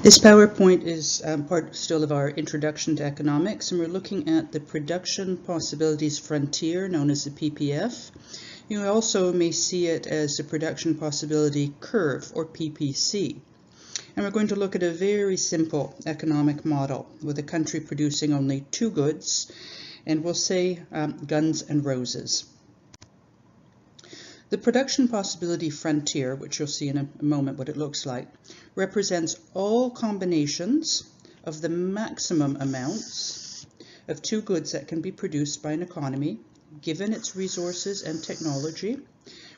This PowerPoint is part still of our Introduction to Economics, and we're looking at the Production Possibilities Frontier, known as the PPF. You also may see it as the Production Possibility Curve, or PPC. And we're going to look at a very simple economic model with a country producing only two goods, and we'll say guns and roses. The production possibility frontier, which you'll see in a moment what it looks like, represents all combinations of the maximum amounts of two goods that can be produced by an economy, given its resources and technology,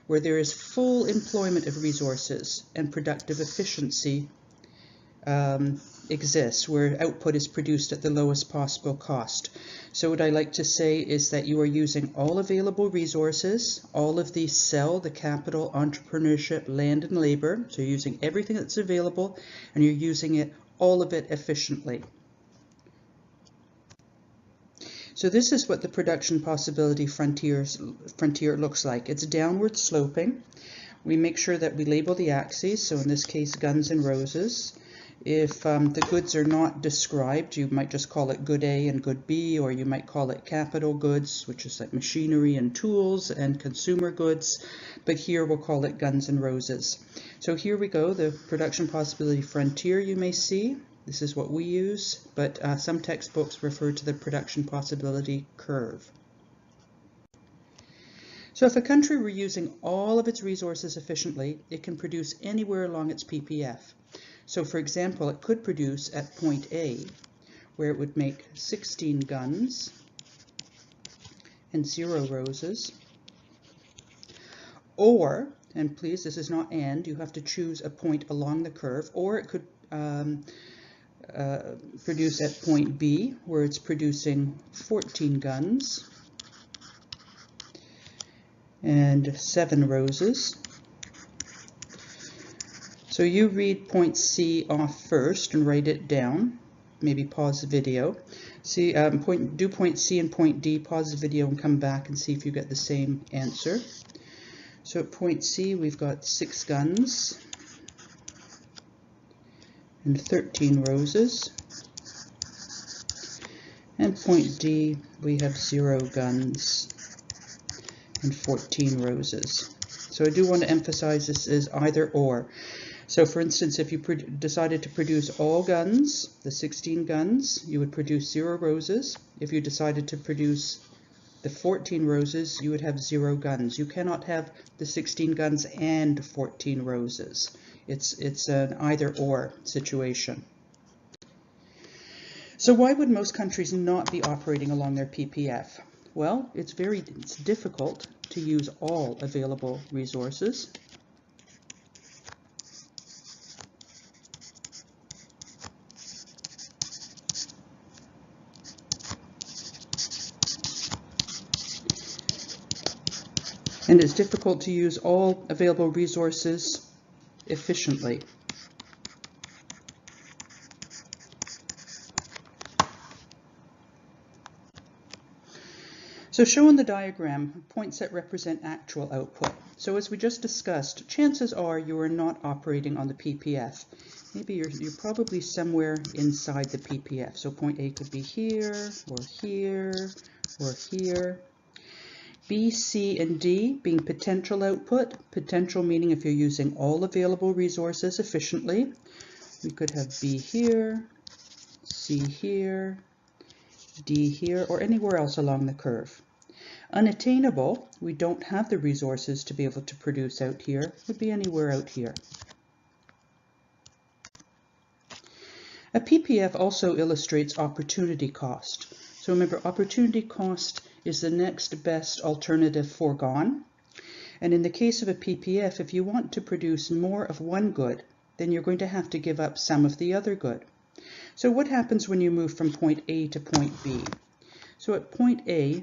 where there is full employment of resources and productive efficiency exists, where output is produced at the lowest possible cost. So what I like to say is that you are using all available resources, all of the the capital, entrepreneurship, land and labor. So you're using everything that's available and you're using all of it efficiently. So this is what the production possibility frontier looks like. It's downward sloping. We make sure that we label the axes, so in this case guns and roses. If the goods are not described, you might just call it good A and good B, or you might call it capital goods, which is like machinery and tools, and consumer goods, but here we'll call it guns and roses. So here we go, the production possibility frontier you may see. This is what we use, but some textbooks refer to the production possibility curve. So if a country were using all of its resources efficiently, it can produce anywhere along its PPF. So for example, it could produce at point A, where it would make 16 guns and 0 roses. Or, and please, this is not and, you have to choose a point along the curve, or it could produce at point B, where it's producing 14 guns and 7 roses. So you read point C off first and write it down. Maybe pause the video. See, do point C and point D, pause the video and come back and see if you get the same answer. So at point C we've got 6 guns and 13 roses. And point D we have 0 guns and 14 roses. So I do want to emphasize this is either or. So for instance, if you decided to produce all guns, the 16 guns, you would produce 0 roses. If you decided to produce the 14 roses, you would have 0 guns. You cannot have the 16 guns and 14 roses. It's an either or situation. So why would most countries not be operating along their PPF? Well, it's difficult to use all available resources. And it's difficult to use all available resources efficiently. So show in the diagram points that represent actual output. So as we just discussed, chances are you are not operating on the PPF. Maybe you're probably somewhere inside the PPF. So point A could be here, or here, or here. B, C, and D being potential output. Potential meaning if you're using all available resources efficiently. We could have B here, C here, D here, or anywhere else along the curve. Unattainable, we don't have the resources to be able to produce out here, would be anywhere out here. A PPF also illustrates opportunity cost. So remember, opportunity cost is the next best alternative foregone. And in the case of a PPF, if you want to produce more of one good, then you're going to have to give up some of the other good. So what happens when you move from point A to point B? So at point A,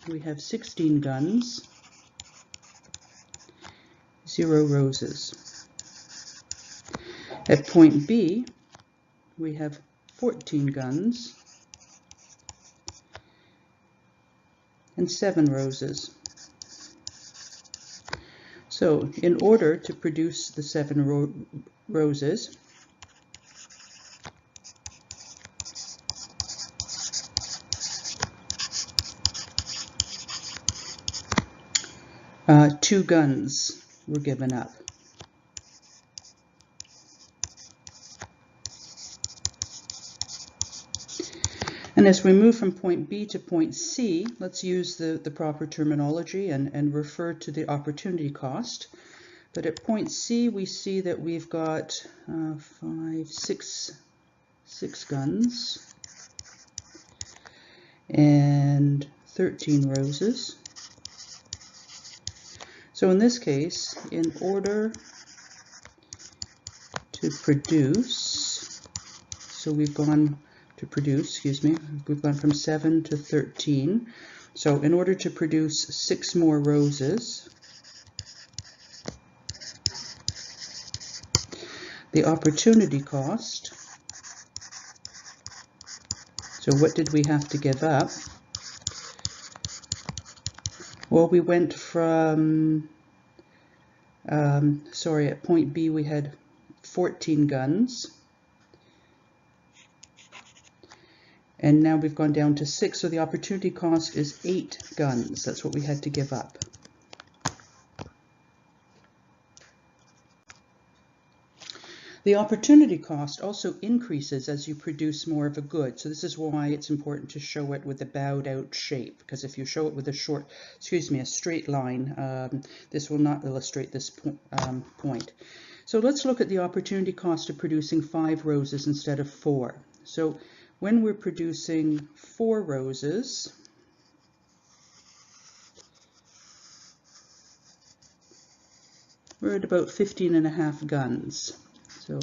we have 16 guns, 0 roses. At point B, we have 14 guns and 7 roses. So in order to produce the 7 roses, 2 guns were given up. And as we move from point B to point C, let's use the proper terminology and refer to the opportunity cost. But at point C, we see that we've got 6 guns and 13 roses. So in this case, in order to produce, so we've gone to produce, excuse me, we've gone from 7 to 13. So in order to produce 6 more roses, the opportunity cost, so what did we have to give up? Well, we went from, at point B we had 14 guns. And now we've gone down to 6, so the opportunity cost is 8 guns. That's what we had to give up. The opportunity cost also increases as you produce more of a good. So this is why it's important to show it with a bowed out shape, because if you show it with a straight line, this will not illustrate this point. So let's look at the opportunity cost of producing 5 roses instead of 4. So when we're producing 4 roses, we're at about 15.5 guns. So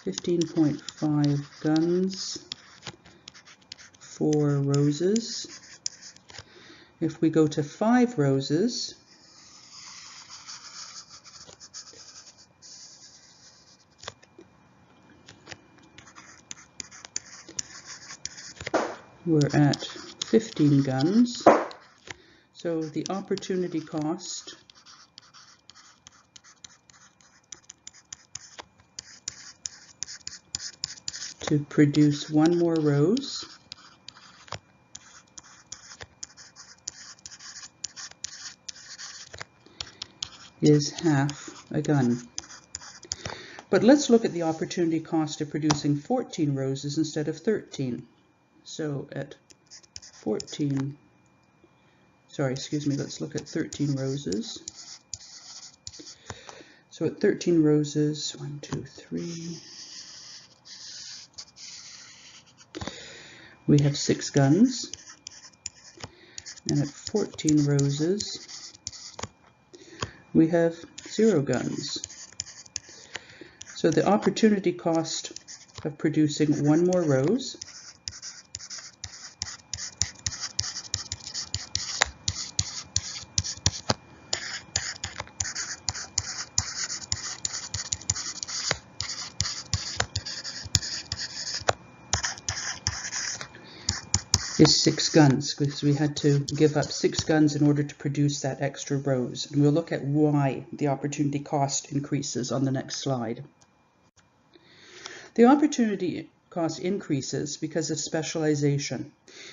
15.5 guns, 4 roses. If we go to 5 roses, we're at 15 guns. So the opportunity cost to produce 1 more rose is half a gun. But let's look at the opportunity cost of producing 14 roses instead of 13. So at 14, let's look at 13 roses. So at 13 roses, 1, 2, 3, we have 6 guns. And at 14 roses, we have 0 guns. So the opportunity cost of producing 1 more rose is 6 guns, because we had to give up 6 guns in order to produce that extra rose. And we'll look at why the opportunity cost increases on the next slide. The opportunity cost increases because of specialization.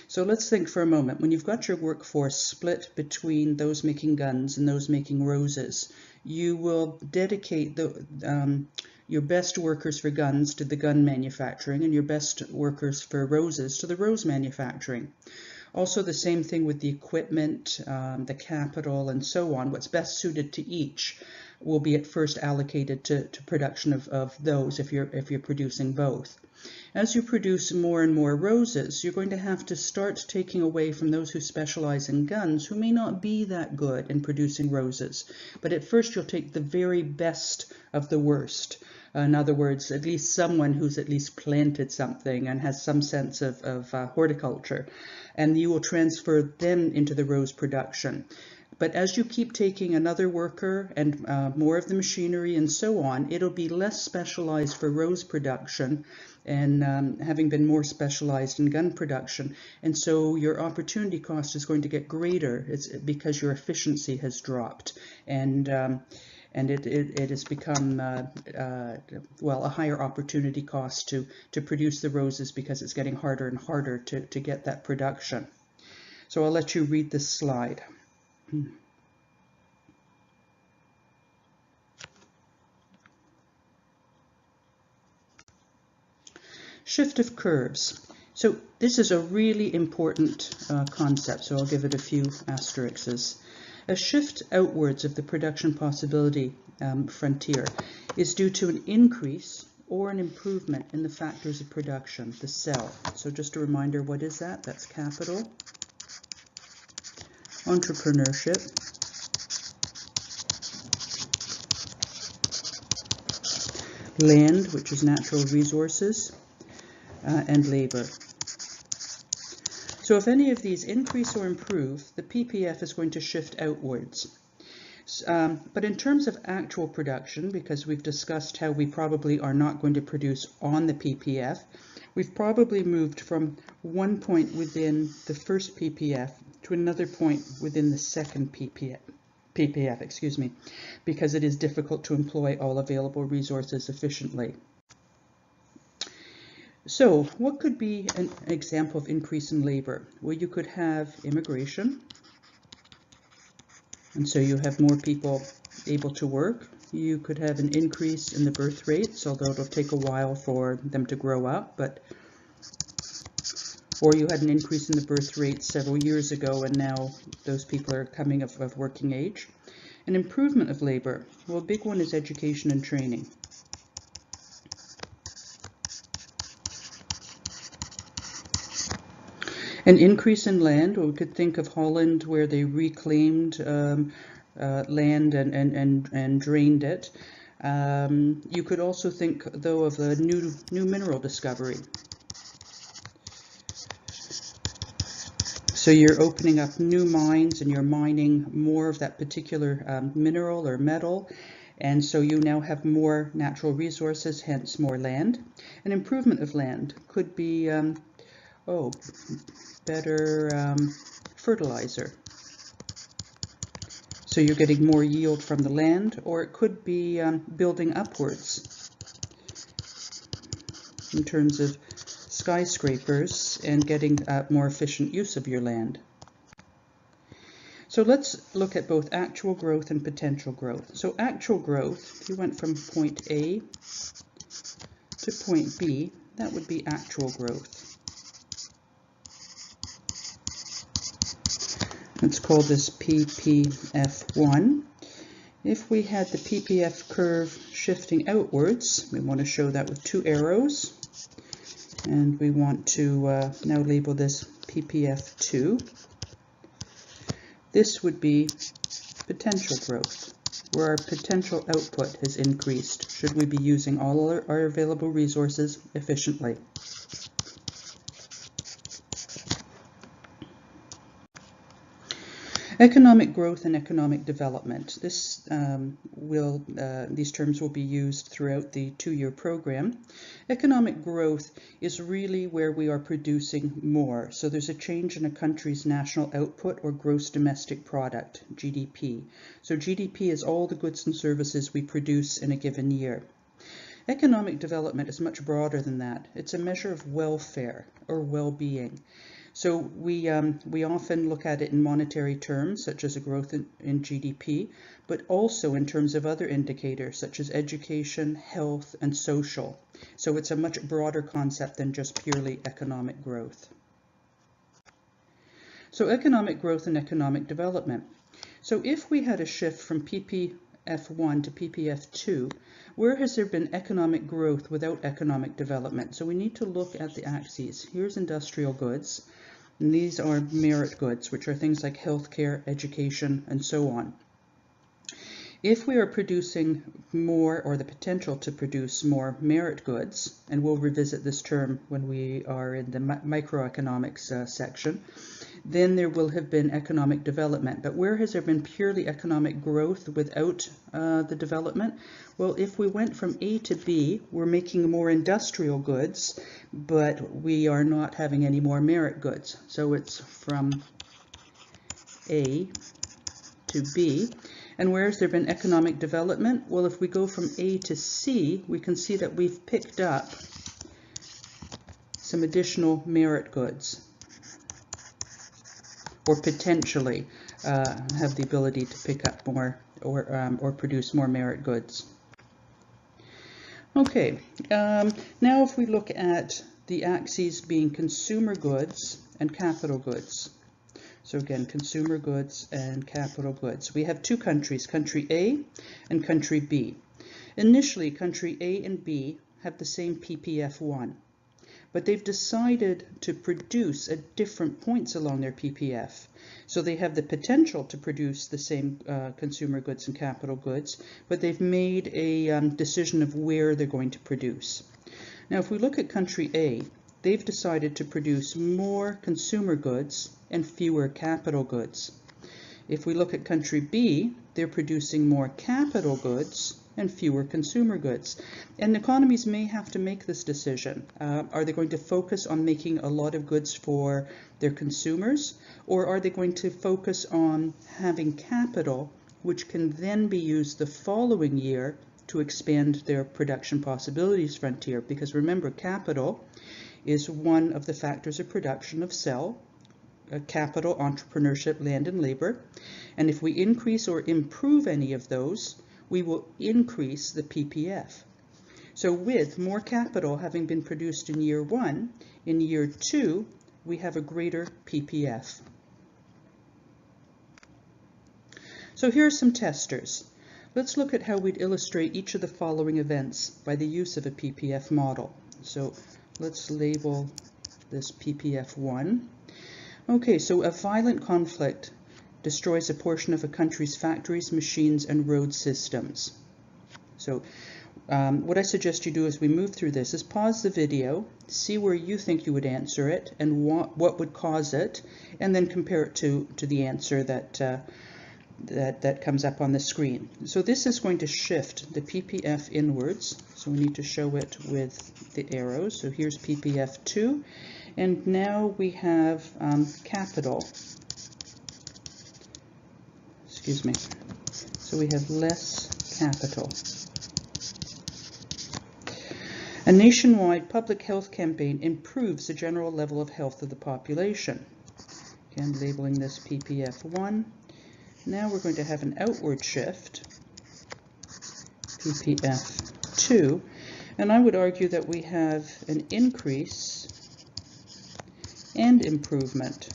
So let's think for a moment. When you've got your workforce split between those making guns and those making roses, you will dedicate your best workers for guns to the gun manufacturing and your best workers for roses to the rose manufacturing. Also the same thing with the equipment, the capital, and so on. What's best suited to each will be at first allocated to production of those if you're producing both. As you produce more and more roses, you're going to have to start taking away from those who specialize in guns who may not be that good in producing roses. But at first you'll take the very best of the worst. In other words, at least someone who's at least planted something and has some sense of horticulture, and you will transfer them into the rose production. But as you keep taking another worker and more of the machinery and so on, it'll be less specialized for rose production and having been more specialized in gun production. And so your opportunity cost is going to get greater. It's because your efficiency has dropped. And it has become, a higher opportunity cost to produce the roses because it's getting harder and harder to get that production. So I'll let you read this slide. Shift of curves. So this is a really important concept, so I'll give it a few asterisks. A shift outwards of the production possibility frontier is due to an increase or an improvement in the factors of production, the cell. So just a reminder, what is that? That's capital, entrepreneurship, land, which is natural resources, and labor. So if any of these increase or improve, the PPF is going to shift outwards. But in terms of actual production, because we've discussed how we probably are not going to produce on the PPF, we've probably moved from one point within the first PPF to another point within the second PPF, because it is difficult to employ all available resources efficiently. So what could be an example of increase in labor? Well, you could have immigration, and so you have more people able to work. You could have an increase in the birth rates, although it'll take a while for them to grow up, or you had an increase in the birth rate several years ago and now those people are coming of working age. An improvement of labor. Well, a big one is education and training. An increase in land, well, we could think of Holland where they reclaimed land and drained it. You could also think, though, of a new mineral discovery. So you're opening up new mines and you're mining more of that particular mineral or metal, and so you now have more natural resources, hence more land. An improvement of land could be better fertilizer. So you're getting more yield from the land, or it could be building upwards in terms of skyscrapers and getting more efficient use of your land. So let's look at both actual growth and potential growth. So actual growth, if you went from point A to point B, that would be actual growth. Let's call this PPF1. If we had the PPF curve shifting outwards, we want to show that with two arrows. And we want to now label this PPF2. This would be potential growth, where our potential output has increased should we be using all our available resources efficiently. Economic growth and economic development. These terms will be used throughout the two-year program. Economic growth is really where we are producing more. So there's a change in a country's national output or gross domestic product, GDP. So GDP is all the goods and services we produce in a given year. Economic development is much broader than that. It's a measure of welfare or well-being. So we often look at it in monetary terms, such as a growth in GDP, but also in terms of other indicators, such as education, health, and social. So it's a much broader concept than just purely economic growth. So economic growth and economic development. So if we had a shift from PPF1 to PPF2, where has there been economic growth without economic development? So we need to look at the axes. Here's industrial goods. And these are merit goods, which are things like healthcare, education, and so on. If we are producing more, or the potential to produce more merit goods, and we'll revisit this term when we are in the microeconomics section, then there will have been economic development. But where has there been purely economic growth without the development? Well, if we went from A to B, we're making more industrial goods, but we are not having any more merit goods. So it's from A to B. And where has there been economic development? Well, if we go from A to C, we can see that we've picked up some additional merit goods, or potentially have the ability to pick up more or produce more merit goods. Okay, now if we look at the axes being consumer goods and capital goods. So again, consumer goods and capital goods. We have two countries, country A and country B. Initially, country A and B have the same PPF1, but they've decided to produce at different points along their PPF. So they have the potential to produce the same consumer goods and capital goods, but they've made a decision of where they're going to produce. Now, if we look at country A, they've decided to produce more consumer goods and fewer capital goods. If we look at country B, they're producing more capital goods and fewer consumer goods. And economies may have to make this decision. Are they going to focus on making a lot of goods for their consumers, or are they going to focus on having capital which can then be used the following year to expand their production possibilities frontier? Because remember, capital is one of the factors of production of capital, entrepreneurship, land, and labor. And if we increase or improve any of those, we will increase the PPF. So with more capital having been produced in year 1, in year 2, we have a greater PPF. So here are some testers. Let's look at how we'd illustrate each of the following events by the use of a PPF model. So let's label this PPF1. Okay, so a violent conflict destroys a portion of a country's factories, machines, and road systems. So what I suggest you do as we move through this is pause the video, see where you think you would answer it and what would cause it, and then compare it to the answer that comes up on the screen. So this is going to shift the PPF inwards, so we need to show it with the arrows. So here's PPF2, and now we have capital. Excuse me. So we have less capital. A nationwide public health campaign improves the general level of health of the population. Again, labeling this PPF1. Now we're going to have an outward shift, PPF2, and I would argue that we have an increase and improvement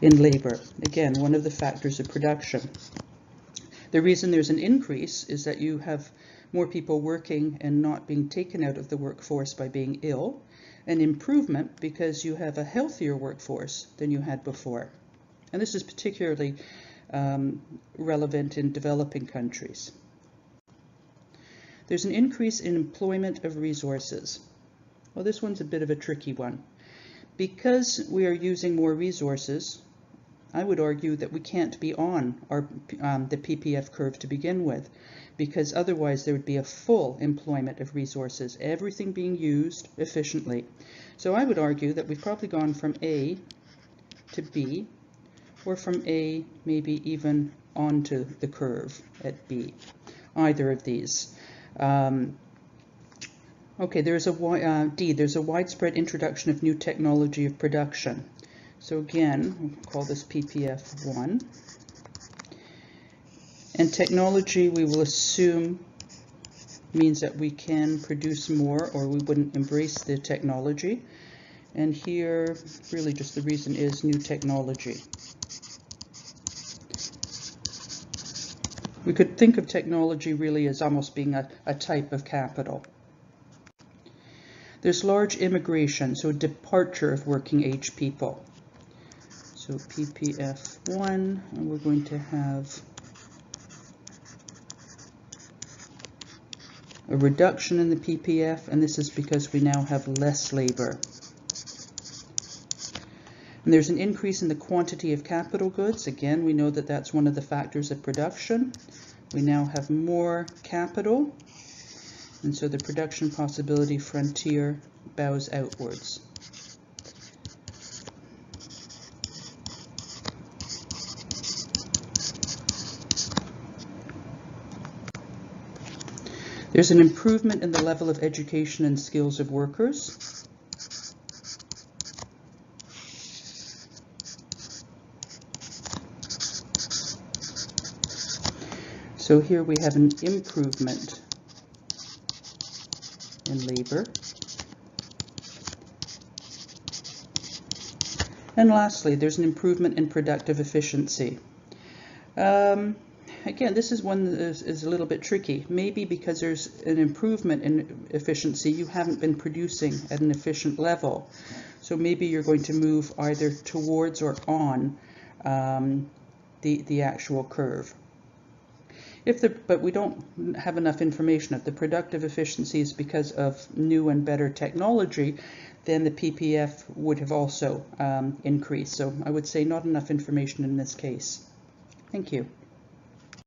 in labor. Again, one of the factors of production. The reason there's an increase is that you have more people working and not being taken out of the workforce by being ill. An improvement because you have a healthier workforce than you had before. And this is particularly relevant in developing countries. There's an increase in employment of resources. Well, this one's a bit of a tricky one. Because we are using more resources, I would argue that we can't be on the PPF curve to begin with, because otherwise there would be a full employment of resources, everything being used efficiently. So I would argue that we've probably gone from A to B, or from A maybe even onto the curve at B, either of these. Okay, there's a D, there's a widespread introduction of new technology of production. So again, we'll call this PPF1. And technology, we will assume, means that we can produce more, or we wouldn't embrace the technology. And here, really just the reason is new technology. We could think of technology really as almost being a type of capital. There's large immigration, so departure of working age people. So PPF1, and we're going to have a reduction in the PPF, and this is because we now have less labor. And there's an increase in the quantity of capital goods. Again, we know that that's one of the factors of production. We now have more capital, and so the production possibility frontier bows outwards. There's an improvement in the level of education and skills of workers. So here we have an improvement in labor. And lastly, there's an improvement in productive efficiency. Again, this is one that is a little bit tricky. Maybe because there's an improvement in efficiency, you haven't been producing at an efficient level. So maybe you're going to move either towards or on the actual curve. But we don't have enough information. If the productive efficiency is because of new and better technology, then the PPF would have also increased. So I would say not enough information in this case. Thank you.